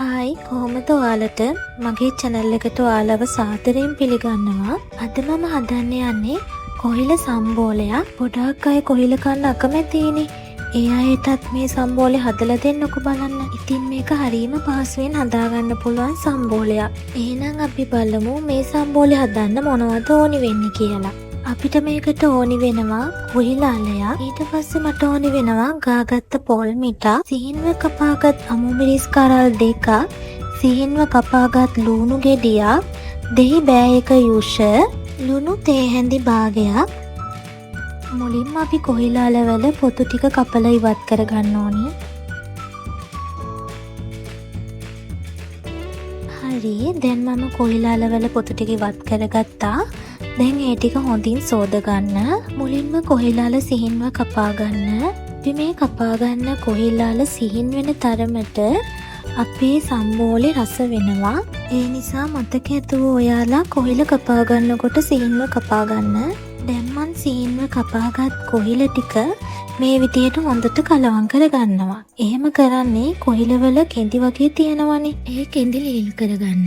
Hi කොහොමද ඔයාලට මගේ channel එකට ඔයාලව සාදරයෙන් පිළිගන්නවා. අද මම හදන්න යන්නේ කොහිල සම්බෝලයක්. ගොඩාක් අය කොහිල කන්න අකමැතිනේ. ඒ අයටත් මේ සම්බෝලේ හදලා දෙන්නකෝ බලන්න. ඉතින් මේක හරියම පහසුවෙන් හදාගන්න පුළුවන් සම්බෝලයක්. එහෙනම් අපි බලමු මේ සම්බෝලේ හදන්න මොනවද ඕනි වෙන්නේ කියලා. අපිට මේකට ඕනි වෙනවා කොහිල අලයක්. ඊට පස්සේ මට ඕනි වෙනවා ගාගත්ත පොල් මිටා, සිහින්ව කපාගත් අමු මිරිස් කරල් දෙකක්, සිහින්ව කපාගත් ලුණු ගෙඩියක්, දෙහි බෑ එක යුෂ, ලුණු තේ හැඳි භාගයක්. මුලින්ම අපි කොහිල අලවල පොතු ටික කපලා ඉවත් කරගන්න ඕනි. හරි, දැන් මම කොහිල අලවල පොතු ටික ඉවත් කරගත්තා. දැන් ඒ ටික හොඳින් සෝද ගන්න. මුලින්ම කොහිලාල සිහින්ව කපා ගන්න. අපි මේ කපා ගන්න කොහිලාල සිහින් වෙන තරමට අපේ සම්බෝලේ රස වෙනවා. ඒ නිසා මතක ඇතුව ඔයාලා කොහිල කපා ගන්නකොට සිහින්ව කපා ගන්න. දැන් මන් සිහින්ව කපාගත් කොහිල ටික මේ විදියට හොඳට කලවම් කරගන්නවා. එහෙම කරන්නේ කොහිලවල කෙඳි වගේ තියෙනවනේ. ඒ කෙඳි ලීල් කරගන්න.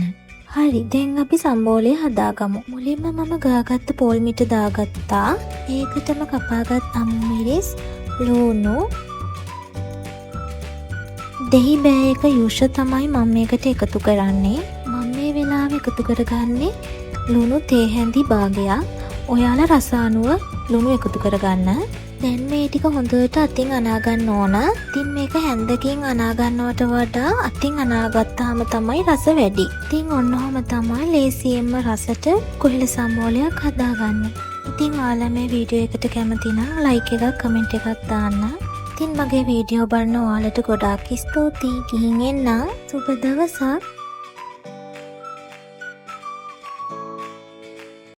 හරි, දැන් අපි සම්බෝලේ හදාගමු. මුලින්ම මම ගාගත්ත පොල් මිට දාගත්තා. ඒකටම කපාගත් අමු මිරිස්, ලුණු, දෙහි බෑ එක යුෂ තමයි මම මේකට එකතු කරන්නේ. මම මේ වෙලාවේ එකතු කරගන්නේ ලුණු තේ හැඳි භාගයක්. ඔයාලා රස අනුව ලුණු එකතු කරගන්න. දැන් මේ ටික හොඳට අතින් අනා ගන්න ඕන. ඉතින් මේක හැන්දකින් අනා ගන්නවට වඩා අතින් අනාගත්තාම තමයි රස වැඩි. ඉතින් ඔන්නෝම තමයි ලේසියෙන්ම රසට කොහිල සම්බෝලයක් හදාගන්නේ. ඉතින් ඔයාලා මේ වීඩියෝ එකට කැමති නම් ලයික් එකක් කමෙන්ට් එකක් දාන්න. ඉතින් මගේ වීඩියෝ බලන ඔයාලට ගොඩාක් ස්තුතියි. ගිහින් එන්නම්. සුබ දවසක්.